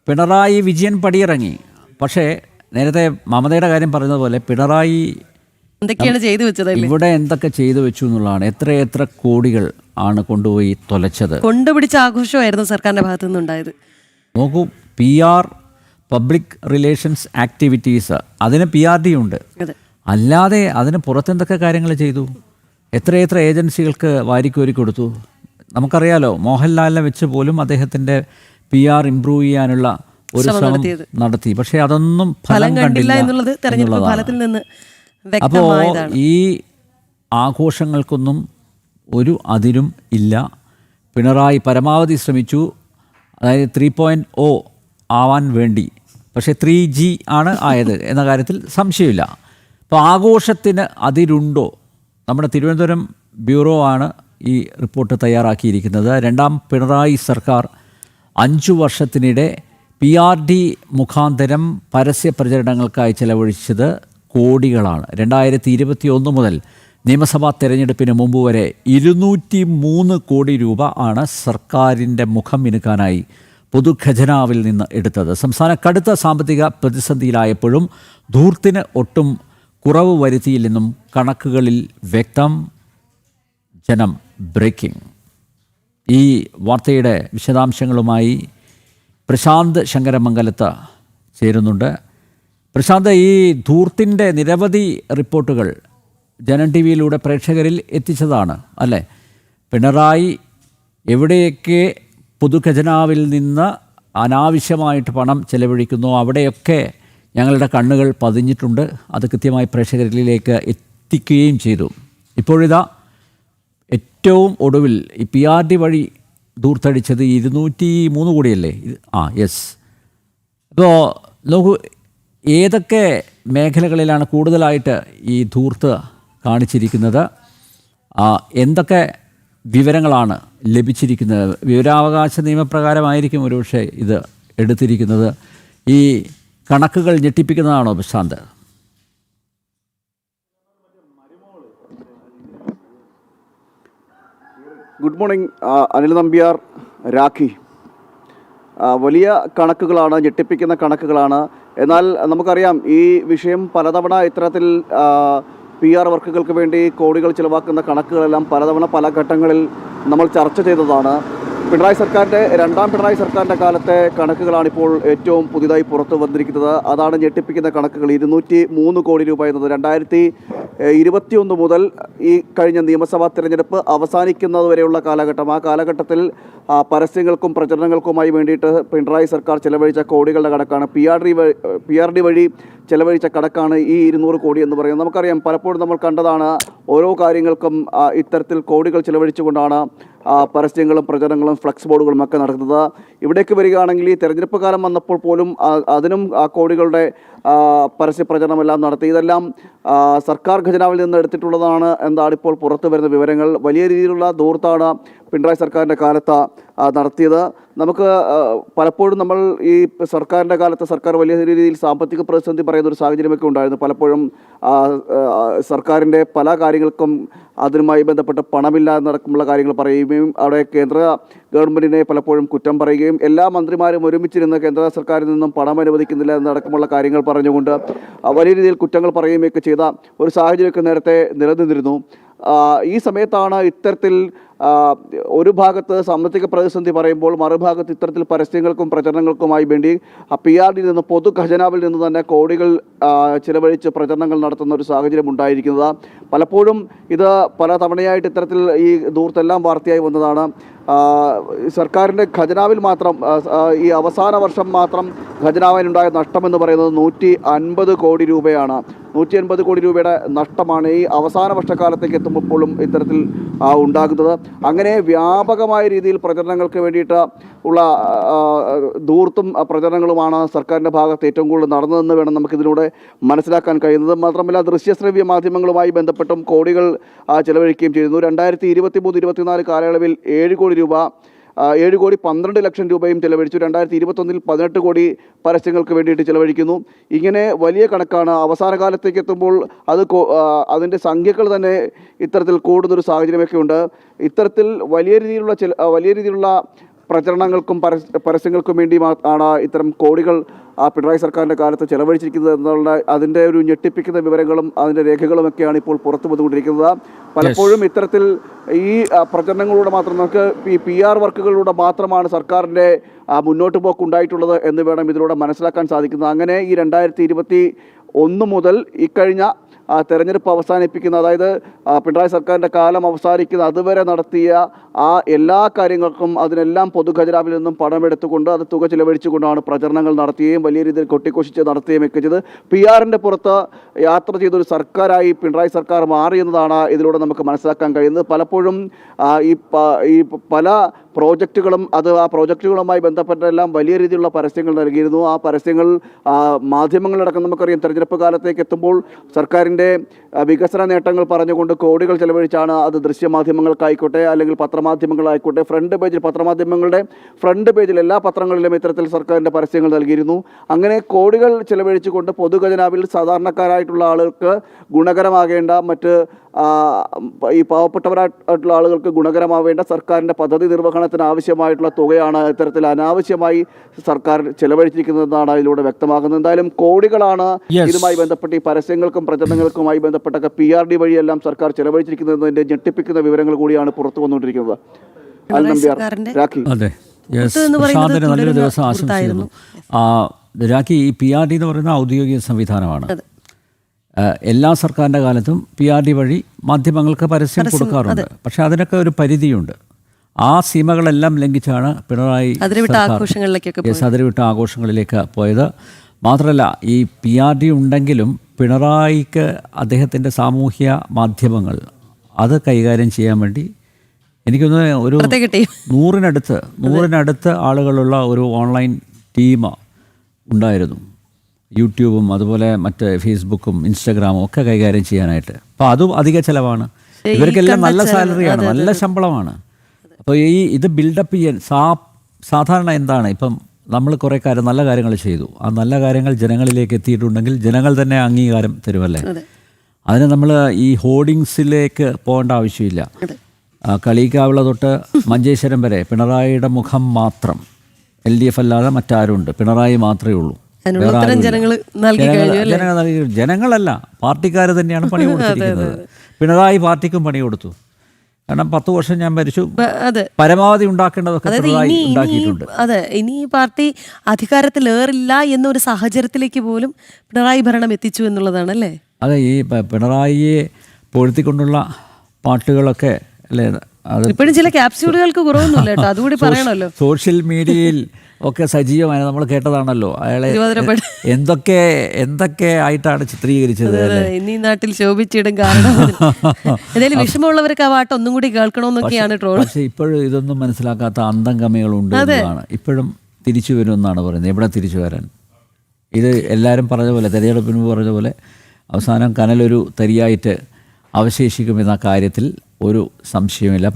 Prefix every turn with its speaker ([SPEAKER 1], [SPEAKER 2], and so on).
[SPEAKER 1] പിണറായി വിജയൻ പടിയിറങ്ങി. പക്ഷേ നേരത്തെ മമതയുടെ കാര്യം പറഞ്ഞതുപോലെ പിണറായി
[SPEAKER 2] എന്തൊക്കെയാണ് ചെയ്തു വെച്ചത്,
[SPEAKER 1] ഇവിടെ എന്തൊക്കെ ചെയ്തു വെച്ചു എന്നുള്ളതാണ്. എത്ര കോടികൾ ആണ് കൊണ്ടുപോയി തൊലച്ചത്.
[SPEAKER 2] കൊണ്ടുപിടിച്ച ആഘോഷമായിരുന്നു സർക്കാരിന്റെ ഭാഗത്തു നിന്നുണ്ടായത്.
[SPEAKER 1] നോക്കൂ, PR പബ്ലിക് റിലേഷൻസ് ആക്ടിവിറ്റീസ്, അതിന് PRD ഉണ്ട്. അല്ലാതെ അതിന് പുറത്തെന്തൊക്കെ കാര്യങ്ങൾ ചെയ്തു. എത്ര ഏജൻസികൾക്ക് വാരിക്കോരി കൊടുത്തു. നമുക്കറിയാലോ, മോഹൻലാലിനെ വെച്ച് പോലും അദ്ദേഹത്തിൻ്റെ PR ഇംപ്രൂവ് ചെയ്യാനുള്ള ഒരു ശ്രമം നടത്തി. പക്ഷേ അതൊന്നും ഫലം കണ്ടില്ല
[SPEAKER 2] എന്നുള്ളത് തെരഞ്ഞെടുപ്പ് ഫലത്തിൽ നിന്ന്
[SPEAKER 1] അപ്പോൾ ഈ ആഘോഷങ്ങൾക്കൊന്നും ഒരു അതിരും ഇല്ല. പിണറായി പരമാവധി ശ്രമിച്ചു, അതായത് 3.0 ആവാൻ വേണ്ടി. പക്ഷേ 3G ആണ് ആയത് എന്ന കാര്യത്തിൽ സംശയമില്ല. അപ്പോൾ ആഘോഷത്തിന് അതിരുണ്ടോ? നമ്മുടെ തിരുവനന്തപുരം ബ്യൂറോ ആണ് ഈ റിപ്പോർട്ട് തയ്യാറാക്കിയിരിക്കുന്നത്. രണ്ടാം പിണറായി സർക്കാർ 5 വർഷത്തിനിടെ PRD മുഖാന്തരം പരസ്യ പ്രചരണങ്ങൾക്കായി ചെലവഴിച്ചത് കോടികളാണ്. 2021 മുതൽ നിയമസഭാ തെരഞ്ഞെടുപ്പിന് മുമ്പ് വരെ 203 കോടി രൂപ ആണ് സർക്കാരിൻ്റെ മുഖം മിനുക്കാനായി പൊതുഖജനാവിൽ നിന്ന് എടുത്തത്. സംസ്ഥാന കടുത്ത സാമ്പത്തിക പ്രതിസന്ധിയിലായപ്പോഴും ധൂർത്തിന് ഒട്ടും കുറവ് വരുത്തിയില്ലെന്നും കണക്കുകളിൽ വ്യക്തം. ജനം ബ്രേക്കിംഗ്. ഈ വാർത്തയുടെ വിശദാംശങ്ങളുമായി പ്രശാന്ത് ശങ്കരമംഗലത്ത് ചേരുന്നുണ്ട്. പ്രശാന്ത്, ഈ ധൂർത്തിൻ്റെ നിരവധി റിപ്പോർട്ടുകൾ ജനം ടി വിയിലൂടെ പ്രേക്ഷകരിൽ എത്തിച്ചതാണ് അല്ലേ? പിണറായി എവിടെയൊക്കെ പൊതുഖജനാവിൽ നിന്ന് അനാവശ്യമായിട്ട് പണം ചെലവഴിക്കുന്നു അവിടെയൊക്കെ ഞങ്ങളുടെ കണ്ണുകൾ പതിഞ്ഞിട്ടുണ്ട്. അത് കൃത്യമായി പ്രേക്ഷകരിലേക്ക് എത്തിക്കുകയും ചെയ്തു. ഇപ്പോഴിതാ ഏറ്റവും ഒടുവിൽ ഈ PRD വഴി ധൂർത്തടിച്ചത് 203 കോടിയല്ലേ? യെസ്. അപ്പോൾ നോക്കൂ, ഏതൊക്കെ മേഖലകളിലാണ് കൂടുതലായിട്ട് ഈ ധൂർത്ത് കാണിച്ചിരിക്കുന്നത്? എന്തൊക്കെ വിവരങ്ങളാണ് ലഭിച്ചിരിക്കുന്നത്? വിവരാവകാശ നിയമപ്രകാരമായിരിക്കും ഒരുപക്ഷെ ഇത് എടുത്തിരിക്കുന്നത്. ഈ കണക്കുകൾ ഞെട്ടിപ്പിക്കുന്നതാണോ പ്രശാന്ത്?
[SPEAKER 3] Good morning Anil Nambiar, Rakhi. വലിയ കണക്കുകളാണ്, ഞെട്ടിപ്പിക്കുന്ന കണക്കുകളാണ്. എന്നാൽ നമുക്കറിയാം, ഈ വിഷയം പലതവണ ഇത്തരത്തിൽ PR വർക്കുകൾക്ക് വേണ്ടി കോടികൾ ചിലവാക്കുന്ന കണക്കുകളെല്ലാം പലതവണ പല ഘട്ടങ്ങളിൽ നമ്മൾ ചർച്ച ചെയ്തതാണ്. രണ്ടാം പിണറായി സർക്കാരിൻ്റെ കാലത്തെ കണക്കുകളാണ് ഇപ്പോൾ ഏറ്റവും പുതിയതായി പുറത്തു വന്നിരിക്കുന്നത്. അതാണ് ഞെട്ടിപ്പിക്കുന്ന കണക്കുകൾ. 203 കോടി രൂപ എന്നത് 2021 മുതൽ ഈ കഴിഞ്ഞ നിയമസഭാ തിരഞ്ഞെടുപ്പ് അവസാനിക്കുന്നത് വരെയുള്ള കാലഘട്ടം. ആ കാലഘട്ടത്തിൽ പരസ്യങ്ങൾക്കും പ്രചരണങ്ങൾക്കുമായി വേണ്ടിയിട്ട് പിണറായി സർക്കാർ ചെലവഴിച്ച കോടികളുടെ കണക്കാണ്. PRD വഴി ചെലവഴിച്ച കണക്കാണ് ഈ 200 കോടി എന്ന് പറയുന്നത്. നമുക്കറിയാം, പലപ്പോഴും നമ്മൾ കണ്ടതാണ്, ഓരോ കാര്യങ്ങൾക്കും ഇത്തരത്തിൽ കോടികൾ ചെലവഴിച്ചുകൊണ്ടാണ് പരസ്യങ്ങളും പ്രചരണങ്ങളും ഫ്ലക്സ് ബോർഡുകളും ഒക്കെ നടക്കുന്നത്. ഇവിടേക്ക് വരികയാണെങ്കിൽ ഈ തെരഞ്ഞെടുപ്പ് കാലം വന്നപ്പോൾ പോലും അതിനും ആ കോടികളുടെ പരസ്യ പ്രചരണമെല്ലാം നടത്തി. ഇതെല്ലാം സർക്കാർ ഖജനാവിൽ നിന്ന് എടുത്തിട്ടുള്ളതാണ് എന്നാണ് ഇപ്പോൾ പുറത്തു വരുന്ന വിവരങ്ങൾ. വലിയ രീതിയിലുള്ള ധൂർത്താണ് പിണറായി സർക്കാരിൻ്റെ കാലത്ത് നടത്തിയത്. നമുക്ക് പലപ്പോഴും നമ്മൾ ഈ സർക്കാരിൻ്റെ കാലത്ത് സർക്കാർ വലിയ രീതിയിൽ സാമ്പത്തിക പ്രതിസന്ധി പറയുന്ന ഒരു സാഹചര്യമൊക്കെ ഉണ്ടായിരുന്നു. പലപ്പോഴും സർക്കാരിൻ്റെ പല കാര്യങ്ങൾക്കും അതിനുമായി ബന്ധപ്പെട്ട് പണമില്ല എന്നടക്കമുള്ള കാര്യങ്ങൾ പറയുകയും അവിടെ കേന്ദ്ര ഗവൺമെൻറ്റിനെ പലപ്പോഴും കുറ്റം പറയുകയും എല്ലാ മന്ത്രിമാരും ഒരുമിച്ചിരുന്ന് കേന്ദ്ര സർക്കാരിൽ നിന്നും പണം അനുവദിക്കുന്നില്ല എന്നടക്കമുള്ള കാര്യങ്ങൾ പറഞ്ഞുകൊണ്ട് വലിയ രീതിയിൽ കുറ്റങ്ങൾ പറയുകയൊക്കെ ചെയ്ത ഒരു സാഹചര്യമൊക്കെ നേരത്തെ നിലനിന്നിരുന്നു. ഈ സമയത്താണ് ഇത്തരത്തിൽ ഒരു ഭാഗത്ത് സാമ്പത്തിക പ്രതിസന്ധി പറയുമ്പോൾ മറുഭാഗത്ത് ഇത്തരത്തിൽ പരസ്യങ്ങൾക്കും പ്രചരണങ്ങൾക്കുമായി വേണ്ടി PRD നിന്ന് പൊതു ഖജനാവിൽ നിന്ന് തന്നെ കോടികൾ ചിലവഴിച്ച് പ്രചരണങ്ങൾ നടത്തുന്ന ഒരു സാഹചര്യം ഉണ്ടായിരിക്കുന്നത്. പലപ്പോഴും ഇത് പല തവണയായിട്ട് ഇത്തരത്തിൽ ഈ ധൂർത്തെല്ലാം വാർത്തയായി വന്നതാണ്. സർക്കാരിൻ്റെ ഖജനാവിൽ മാത്രം ഈ അവസാന വർഷം മാത്രം ഖജനാവിനുണ്ടായ നഷ്ടമെന്ന് പറയുന്നത് 150 കോടി രൂപയാണ്. 180 കോടി രൂപയുടെ നഷ്ടമാണ് ഈ അവസാന വർഷക്കാലത്തേക്ക് എത്തുമ്പോഴും ഇത്തരത്തിൽ ഉണ്ടാകുന്നത്. അങ്ങനെ വ്യാപകമായ രീതിയിൽ പ്രചരണങ്ങൾക്ക് വേണ്ടിയിട്ട് ഉള്ള ധൂർത്തും പ്രചരണങ്ങളുമാണ് സർക്കാരിൻ്റെ ഭാഗത്ത് ഏറ്റവും കൂടുതൽ നടന്നതെന്ന് വേണം നമുക്കിതിലൂടെ മനസ്സിലാക്കാൻ കഴിയുന്നത്. മാത്രമല്ല, ദൃശ്യശ്രവ്യ മാധ്യമങ്ങളുമായി ബന്ധപ്പെട്ടും കോടികൾ ചെലവഴിക്കുകയും ചെയ്യുന്നു. 2023-24 കാലയളവിൽ 7 കോടി രൂപ 7,12,00,000 രൂപയും ചെലവഴിച്ചു. 2021 18 കോടി പരസ്യങ്ങൾക്ക് വേണ്ടിയിട്ട് ചെലവഴിക്കുന്നു. ഇങ്ങനെ വലിയ കണക്കാണ്. അവസാന കാലത്തേക്ക് എത്തുമ്പോൾ അതിൻ്റെ സംഖ്യകൾ തന്നെ ഇത്തരത്തിൽ കൂടുന്നൊരു സാഹചര്യമൊക്കെ ഉണ്ട്. ഇത്തരത്തിൽ വലിയ രീതിയിലുള്ള പ്രചരണങ്ങൾക്കും പരസ്യങ്ങൾക്കും വേണ്ടി ആണ് ഇത്തരം കോടികൾ പിണറായി സർക്കാരിൻ്റെ കാലത്ത് ചെലവഴിച്ചിരിക്കുന്നത് എന്നുള്ള അതിൻ്റെ ഒരു ഞെട്ടിപ്പിക്കുന്ന വിവരങ്ങളും അതിൻ്റെ രേഖകളുമൊക്കെയാണ് ഇപ്പോൾ പുറത്തു വന്നുകൊണ്ടിരിക്കുന്നത്. പലപ്പോഴും ഇത്തരത്തിൽ ഈ പ്രചരണങ്ങളിലൂടെ മാത്രം നമുക്ക് ഈ PR വർക്കുകളിലൂടെ മാത്രമാണ് സർക്കാരിൻ്റെ മുന്നോട്ട് പോക്കുണ്ടായിട്ടുള്ളത് എന്ന് വേണം ഇതിലൂടെ മനസ്സിലാക്കാൻ സാധിക്കുന്നത്. അങ്ങനെ ഈ 2021 മുതൽ ഇക്കഴിഞ്ഞ തെരഞ്ഞെടുപ്പ് അവസാനിപ്പിക്കുന്ന, അതായത് പിണറായി സർക്കാരിൻ്റെ കാലം അവസാനിക്കുന്ന അതുവരെ നടത്തിയ എല്ലാ കാര്യങ്ങൾക്കും അതിനെല്ലാം പൊതുഖജനാവിൽ നിന്നും പണമെടുത്തുകൊണ്ട് അത് തുക ചിലവഴിച്ചുകൊണ്ടാണ് പ്രചരണങ്ങൾ നടത്തുകയും വലിയ രീതിയിൽ കൊട്ടിക്കൊഷിച്ച് നടത്തുകയും ഒക്കെ ചെയ്ത് PR-ൻ്റെ പുറത്ത് യാത്ര ചെയ്തൊരു സർക്കാരായി പിണറായി സർക്കാർ മാറി എന്നതാണ് ഇതിലൂടെ നമുക്ക് മനസ്സിലാക്കാൻ കഴിയുന്നത്. പലപ്പോഴും ഈ പല പ്രോജക്റ്റുകളും ആ പ്രോജക്റ്റുകളുമായി ബന്ധപ്പെട്ടെല്ലാം വലിയ രീതിയിലുള്ള പരസ്യങ്ങൾ നൽകിയിരുന്നു. ആ പരസ്യങ്ങൾ മാധ്യമങ്ങളടക്കം നമുക്കറിയാം തെരഞ്ഞെടുപ്പ് കാലത്തേക്ക് എത്തുമ്പോൾ സർക്കാരിൻ്റെ വികസന നേട്ടങ്ങൾ പറഞ്ഞുകൊണ്ട് കോടികൾ ചെലവഴിച്ചാണ് അത് ദൃശ്യമാധ്യമങ്ങൾക്കായിക്കോട്ടെ അല്ലെങ്കിൽ പത്രമാധ്യമങ്ങളായിക്കോട്ടെ പത്രമാധ്യമങ്ങളുടെ ഫ്രണ്ട് പേജിൽ എല്ലാ പത്രങ്ങളിലും ഇത്തരത്തിൽ സർക്കാരിൻ്റെ പരസ്യങ്ങൾ നൽകിയിരുന്നു. അങ്ങനെ കോടികൾ ചെലവഴിച്ചുകൊണ്ട് പൊതുഖജനാവിൽ സാധാരണക്കാരായിട്ടുള്ള ആളുകൾക്ക് ഗുണകരമാകേണ്ട മറ്റ് ഈ പാവപ്പെട്ടവരായിട്ടുള്ള ആളുകൾക്ക് ഗുണകരമാവേണ്ട സർക്കാരിൻ്റെ പദ്ധതി നിർവഹണത്തിന് ആവശ്യമായിട്ടുള്ള തുകയാണ് ഇത്തരത്തിൽ അനാവശ്യമായി സർക്കാർ ചെലവഴിച്ചിരിക്കുന്നതെന്നാണ് ഇതിലൂടെ വ്യക്തമാകുന്നത്. എന്തായാലും കോടികളാണ് ഇതുമായി ബന്ധപ്പെട്ട് ഈ പരസ്യങ്ങൾക്കും പ്രചരണങ്ങൾക്കുമായി ബന്ധപ്പെട്ടൊക്കെ PRD വഴിയെല്ലാം സർക്കാർ ചെലവഴിച്ചിരിക്കുന്നതിൻ്റെ ഞെട്ടിപ്പിക്കുന്ന വിവരങ്ങൾ കൂടിയാണ് പുറത്തു വന്നുകൊണ്ടിരിക്കുന്നത്. രാഖി.
[SPEAKER 1] അതെ, പ്രശാന്തിന് നല്ലൊരു ദിവസം ആശംസിക്കുന്നു. രാഖി, ഈ PRD എന്ന് പറയുന്ന ഔദ്യോഗിക സംവിധാനമാണ്. എല്ലാ സർക്കാരിൻ്റെ കാലത്തും PRD വഴി മാധ്യമങ്ങൾക്ക് പരസ്യം കൊടുക്കാറുണ്ട്. പക്ഷെ അതിനൊക്കെ ഒരു പരിധിയുണ്ട്. ആ സീമകളെല്ലാം ലംഘിച്ചാണ് പിണറായി അതിരുവിട്ട ആഘോഷങ്ങളിലേക്ക് പോയത്. മാത്രമല്ല, ഈ PRD ഉണ്ടെങ്കിലും പിണറായിക്ക് അദ്ദേഹത്തിൻ്റെ സാമൂഹ്യ മാധ്യമങ്ങൾ അത് കൈകാര്യം ചെയ്യാൻ വേണ്ടി എനിക്കൊന്ന് ഒരു 100-നടുത്ത് ആളുകളുള്ള ഒരു ഓൺലൈൻ ടീം ഉണ്ടായിരുന്നു. യൂട്യൂബും അതുപോലെ മറ്റ് ഫേസ്ബുക്കും ഇൻസ്റ്റഗ്രാമും ഒക്കെ കൈകാര്യം ചെയ്യാനായിട്ട്. അപ്പോൾ അതും അധിക ചിലവാണ്. ഇവർക്കെല്ലാം നല്ല സാലറിയാണ്, നല്ല ശമ്പളമാണ്. അപ്പോൾ ഇത് ബിൽഡപ്പ് ചെയ്യാൻ സാധാരണ എന്താണ്, ഇപ്പം നമ്മൾ കുറേ നല്ല കാര്യങ്ങൾ ചെയ്തു, ആ നല്ല കാര്യങ്ങൾ ജനങ്ങളിലേക്ക് എത്തിയിട്ടുണ്ടെങ്കിൽ ജനങ്ങൾ തന്നെ അംഗീകാരം തരുമല്ലേ. അതിന് നമ്മൾ ഈ ഹോർഡിങ്സിലേക്ക് പോകേണ്ട ആവശ്യമില്ല. കളിക്കാവിള തൊട്ട് മഞ്ചേശ്വരം വരെ പിണറായിയുടെ മുഖം മാത്രം, LDF അല്ലാതെ മറ്റാരുണ്ട്, പിണറായി മാത്രമേ ഉള്ളൂ. ജനങ്ങളല്ല, പാർട്ടിക്കാർ തന്നെയാണ് പണി കൊടുത്തിരിക്കുന്നത്. പിണറായി പാർട്ടിക്കും പണി കൊടുത്തു. കാരണം 10 വർഷം ഞാൻ ഭരിച്ചു, പരമാവധി ഉണ്ടാക്കേണ്ടതൊക്കെ പിണറായി ഉണ്ടാക്കിയിട്ടുണ്ട്.
[SPEAKER 2] അതെ, ഇനി ഈ പാർട്ടി അധികാരത്തിലേറില്ല എന്നൊരു സാഹചര്യത്തിലേക്ക് പോലും പിണറായി ഭരണം എത്തിച്ചു എന്നുള്ളതാണ് അല്ലേ.
[SPEAKER 1] അതെ, ഈ പിണറായിയെ പൊഴുത്തിക്കൊണ്ടുള്ള പാട്ടുകളൊക്കെ അല്ലേ,
[SPEAKER 2] ഇപ്പോഴും ചില ക്യാപ്സ്യൂളുകൾക്ക് കുറവൊന്നുമില്ല കേട്ടോ, അതുകൂടി പറയണല്ലോ.
[SPEAKER 1] സോഷ്യൽ മീഡിയയിൽ ഒക്കെ സജീവമായി നമ്മൾ കേട്ടതാണല്ലോ. അയാളെ എന്തൊക്കെ ആയിട്ടാണ് ചിത്രീകരിച്ചത്.
[SPEAKER 2] ഇനി നാട്ടിൽ ശോഭിച്ചിടും. കാരണം എന്തായാലും വിഷമമുള്ളവർക്ക് ആ പാട്ട് ഒന്നും കൂടി കേൾക്കണമെന്നൊക്കെയാണ് ട്രോൾ.
[SPEAKER 1] പക്ഷെ ഇപ്പോഴും ഇതൊന്നും മനസ്സിലാക്കാത്ത അന്തം കമ്മികളുണ്ട് എന്നതാണ്. ഇപ്പോഴും തിരിച്ചു വരുമെന്നാണ് പറയുന്നത്. എവിടെ തിരിച്ചു വരാൻ? ഇത് എല്ലാവരും പറഞ്ഞ പോലെ, തെരഞ്ഞെടുപ്പിന് പറഞ്ഞ പോലെ അവസാനം കനലൊരു തരിയായിട്ട് അവശേഷിക്കുമെന്ന കാര്യത്തിൽ ഒരു സംശയമില്ല.